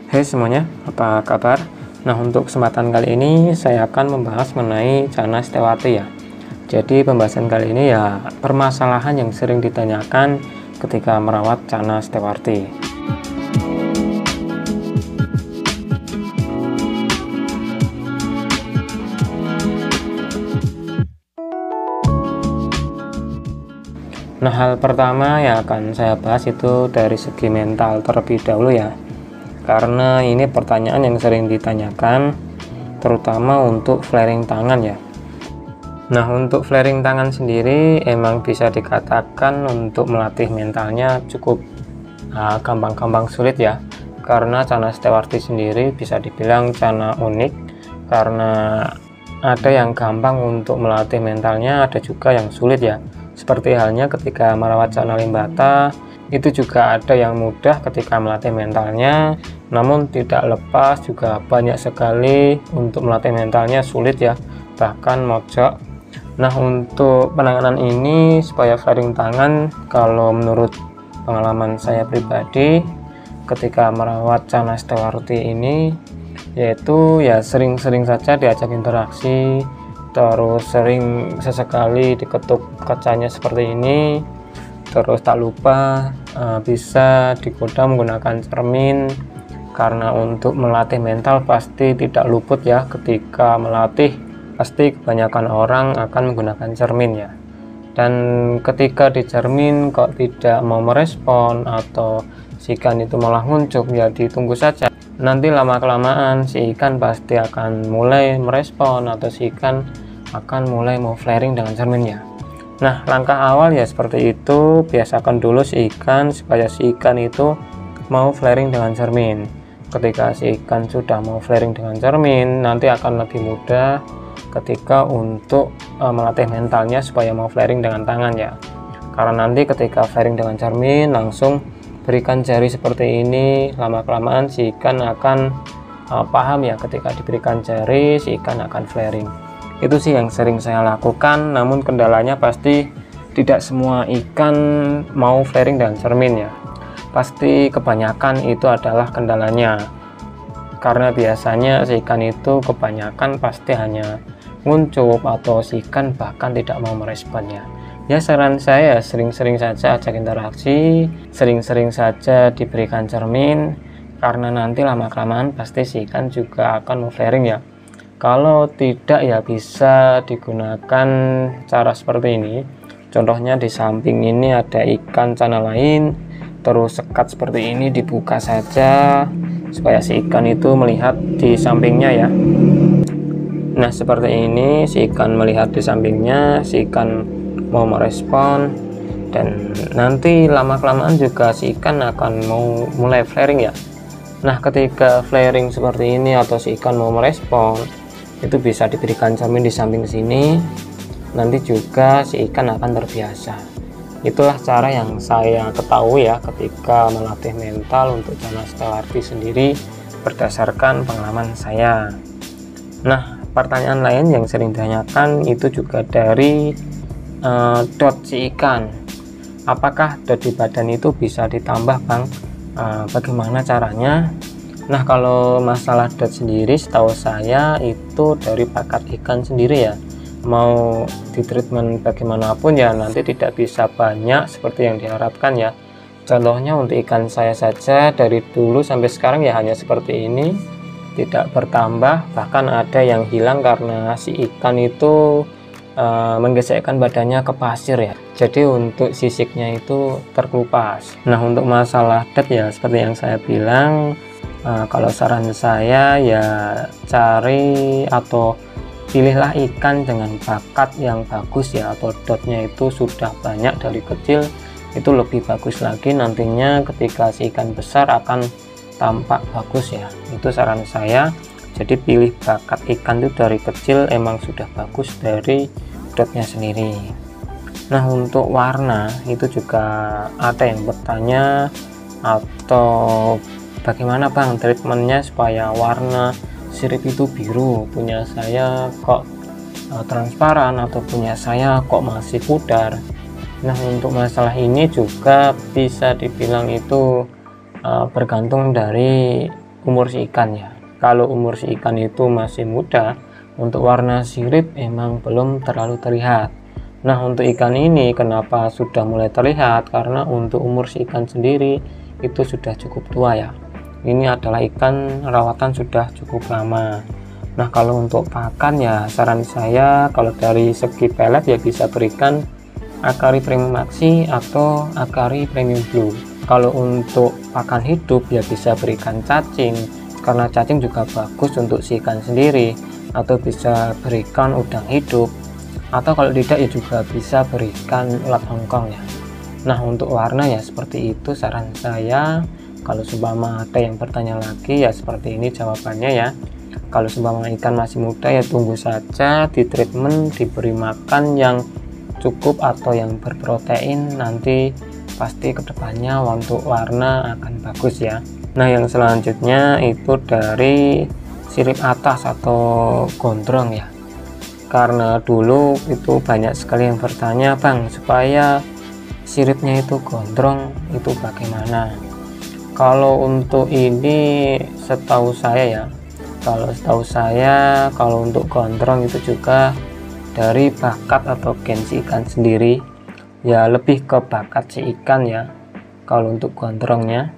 Hai semuanya, apa kabar? Nah, untuk kesempatan kali ini saya akan membahas mengenai Channa Setewati ya. Jadi pembahasan kali ini ya permasalahan yang sering ditanyakan ketika merawat Channa Setewati. Nah, hal pertama yang akan saya bahas itu dari segi mental terlebih dahulu ya. Karena ini pertanyaan yang sering ditanyakan terutama untuk flaring tangan ya. Nah, untuk flaring tangan sendiri emang bisa dikatakan untuk melatih mentalnya cukup gampang-gampang sulit ya, karena Channa Setewati sendiri bisa dibilang Channa unik karena ada yang gampang untuk melatih mentalnya, ada juga yang sulit ya. Seperti halnya ketika merawat Channa Limbata, itu juga ada yang mudah ketika melatih mentalnya, namun tidak lepas juga banyak sekali untuk melatih mentalnya sulit ya, bahkan mojok. Nah, untuk penanganan ini supaya flaring tangan, kalau menurut pengalaman saya pribadi ketika merawat Channa Setewati ini, yaitu ya sering-sering saja diajak interaksi, terus sering sesekali diketuk kacanya seperti ini. Terus tak lupa bisa digoda menggunakan cermin, karena untuk melatih mental pasti tidak luput ya, ketika melatih pasti kebanyakan orang akan menggunakan cermin ya. Dan ketika di cermin kok tidak mau merespon atau si ikan itu malah nguncup, ya ditunggu saja, nanti lama-kelamaan si ikan pasti akan mulai merespon atau si ikan akan mulai mau flaring dengan cerminnya. Nah, langkah awal ya seperti itu, biasakan dulu si ikan supaya si ikan itu mau flaring dengan cermin. Ketika si ikan sudah mau flaring dengan cermin, nanti akan lebih mudah ketika untuk melatih mentalnya supaya mau flaring dengan tangan ya. Karena nanti ketika flaring dengan cermin, langsung berikan jari seperti ini, lama-kelamaan si ikan akan paham ya, ketika diberikan jari si ikan akan flaring. Itu sih yang sering saya lakukan, namun kendalanya pasti tidak semua ikan mau flaring dengan cermin ya. Pasti kebanyakan itu adalah kendalanya, karena biasanya si ikan itu kebanyakan pasti hanya nguncup atau si ikan bahkan tidak mau meresponnya. Ya, saran saya sering-sering saja ajak interaksi, sering-sering saja diberikan cermin, karena nanti lama-kelamaan pasti si ikan juga akan mau flaring ya. Kalau tidak ya bisa digunakan cara seperti ini. Contohnya di samping ini ada ikan Channa lain, terus sekat seperti ini dibuka saja supaya si ikan itu melihat di sampingnya ya. Nah, seperti ini si ikan melihat di sampingnya, si ikan mau merespon, dan nanti lama-kelamaan juga si ikan akan mau mulai flaring ya. Nah, ketika flaring seperti ini atau si ikan mau merespon, itu bisa diberikan cermin di samping sini, nanti juga si ikan akan terbiasa. Itulah cara yang saya ketahui ya ketika melatih mental untuk Channa Setewati sendiri berdasarkan pengalaman saya. Nah, pertanyaan lain yang sering ditanyakan itu juga dari dot si ikan. Apakah dot di badan itu bisa ditambah, Bang? Bagaimana caranya? Nah, kalau masalah dot sendiri setahu saya itu dari bakat ikan sendiri ya. Mau di treatment bagaimanapun ya nanti tidak bisa banyak seperti yang diharapkan ya. Contohnya untuk ikan saya saja dari dulu sampai sekarang ya hanya seperti ini, tidak bertambah, bahkan ada yang hilang karena si ikan itu menggesekkan badannya ke pasir ya. Jadi untuk sisiknya itu terkelupas. Nah, untuk masalah dot ya seperti yang saya bilang, kalau saran saya ya cari atau pilihlah ikan dengan bakat yang bagus ya, atau dotnya itu sudah banyak dari kecil, itu lebih bagus lagi nantinya ketika si ikan besar akan tampak bagus ya. Itu saran saya. Jadi pilih bakat ikan itu dari kecil emang sudah bagus dari dotnya sendiri. Nah, untuk warna itu juga ada yang bertanya, atau bagaimana Bang treatmentnya supaya warna sirip itu biru, punya saya kok transparan atau punya saya kok masih pudar. Nah, untuk masalah ini juga bisa dibilang itu bergantung dari umur si ikannya. Kalau umur si ikan itu masih muda, untuk warna sirip emang belum terlalu terlihat. Nah, untuk ikan ini kenapa sudah mulai terlihat? Karena untuk umur si ikan sendiri itu sudah cukup tua ya. Ini adalah ikan rawatan sudah cukup lama. Nah, kalau untuk pakan ya saran saya kalau dari segi pelet ya bisa berikan Akari Premium Maxi atau Akari Premium Blue. Kalau untuk pakan hidup ya bisa berikan cacing, karena cacing juga bagus untuk si ikan sendiri, atau bisa berikan udang hidup, atau kalau tidak ya juga bisa berikan ulat Hongkong ya. Nah, untuk warna ya seperti itu saran saya. Kalau seumpama ada yang bertanya lagi ya seperti ini jawabannya ya. Kalau seumpama ikan masih muda ya tunggu saja di treatment, diberi makan yang cukup atau yang berprotein, nanti pasti kedepannya untuk warna akan bagus ya. Nah, yang selanjutnya itu dari sirip atas atau gondrong ya. Karena dulu itu banyak sekali yang bertanya, Bang, supaya siripnya itu gondrong itu bagaimana? Kalau untuk ini setahu saya ya, kalau untuk gondrong itu juga dari bakat atau gen si ikan sendiri ya, lebih ke bakat si ikan ya kalau untuk gondrongnya.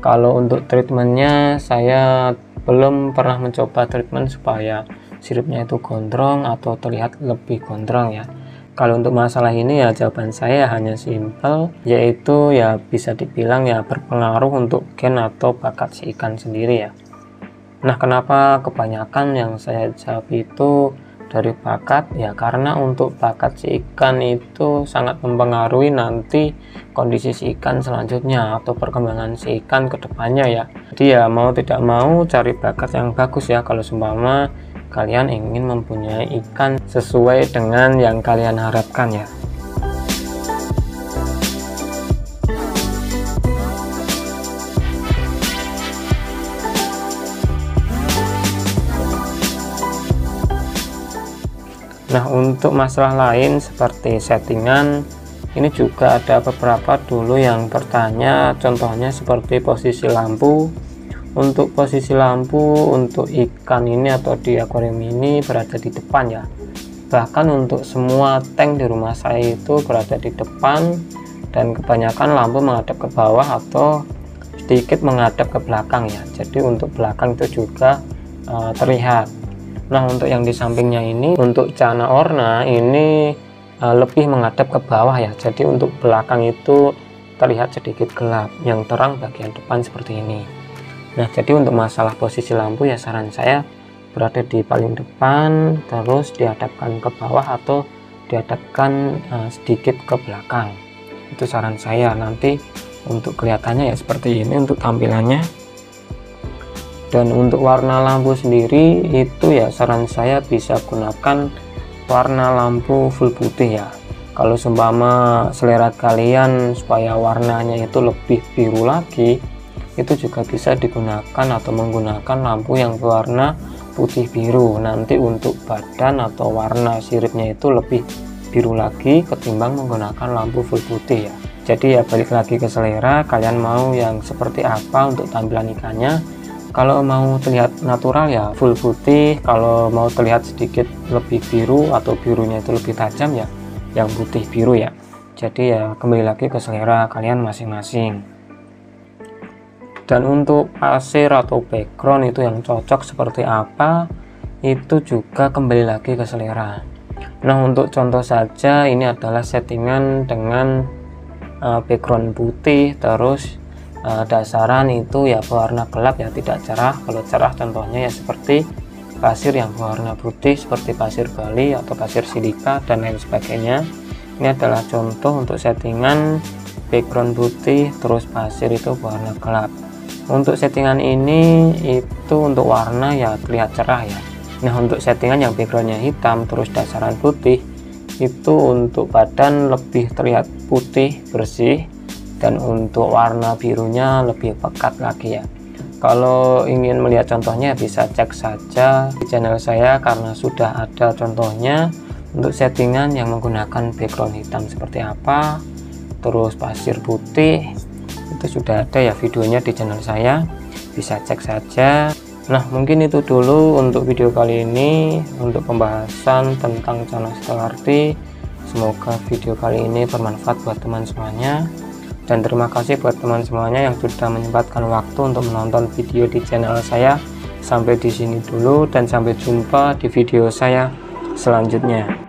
Kalau untuk treatmentnya saya belum pernah mencoba treatment supaya siripnya itu gondrong atau terlihat lebih gondrong ya. Kalau untuk masalah ini ya jawaban saya hanya simpel, yaitu ya bisa dibilang ya berpengaruh untuk gen atau bakat si ikan sendiri ya. Nah, kenapa kebanyakan yang saya jawab itu dari bakat ya, karena untuk bakat si ikan itu sangat mempengaruhi nanti kondisi si ikan selanjutnya atau perkembangan si ikan ke depannya ya. Jadi ya mau tidak mau cari bakat yang bagus ya kalau seumpama kalian ingin mempunyai ikan sesuai dengan yang kalian harapkan ya. Nah, untuk masalah lain seperti settingan, ini juga ada beberapa dulu yang bertanya, contohnya seperti posisi lampu. Untuk posisi lampu untuk ikan ini atau di akuarium ini berada di depan ya. Bahkan untuk semua tank di rumah saya itu berada di depan, dan kebanyakan lampu menghadap ke bawah atau sedikit menghadap ke belakang ya. Jadi untuk belakang itu juga terlihat. Nah, untuk yang di sampingnya ini untuk cana orna ini lebih menghadap ke bawah ya. Jadi untuk belakang itu terlihat sedikit gelap, yang terang bagian depan seperti ini. Nah, jadi untuk masalah posisi lampu ya saran saya berada di paling depan, terus dihadapkan ke bawah atau dihadapkan sedikit ke belakang. Itu saran saya. Nanti untuk kelihatannya ya seperti ini untuk tampilannya. Dan untuk warna lampu sendiri itu ya saran saya bisa gunakan warna lampu full putih ya. Kalau seumpama selera kalian supaya warnanya itu lebih biru lagi, itu juga bisa digunakan atau menggunakan lampu yang berwarna putih biru. Nanti untuk badan atau warna siripnya itu lebih biru lagi ketimbang menggunakan lampu full putih ya. Jadi ya balik lagi ke selera kalian mau yang seperti apa untuk tampilan ikannya. Kalau mau terlihat natural ya full putih, kalau mau terlihat sedikit lebih biru atau birunya itu lebih tajam ya yang putih biru ya. Jadi ya kembali lagi ke selera kalian masing-masing. Dan untuk pasir atau background itu yang cocok seperti apa, itu juga kembali lagi ke selera. Nah, untuk contoh saja ini adalah settingan dengan background putih, terus dasaran itu ya berwarna gelap ya, tidak cerah. Kalau cerah contohnya ya seperti pasir yang berwarna putih seperti pasir Bali atau pasir silika dan lain sebagainya. Ini adalah contoh untuk settingan background putih terus pasir itu berwarna gelap. Untuk settingan ini itu untuk warna ya terlihat cerah ya. Nah, untuk settingan yang backgroundnya hitam terus dasaran putih itu untuk badan lebih terlihat putih bersih, dan untuk warna birunya lebih pekat lagi ya. Kalau ingin melihat contohnya bisa cek saja di channel saya karena sudah ada contohnya untuk settingan yang menggunakan background hitam seperti apa, terus pasir putih, itu sudah ada ya videonya di channel saya, bisa cek saja. Nah, mungkin itu dulu untuk video kali ini untuk pembahasan tentang channel STLRT. Semoga video kali ini bermanfaat buat teman semuanya, dan terima kasih buat teman semuanya yang sudah menyempatkan waktu untuk menonton video di channel saya. Sampai di sini dulu dan sampai jumpa di video saya selanjutnya.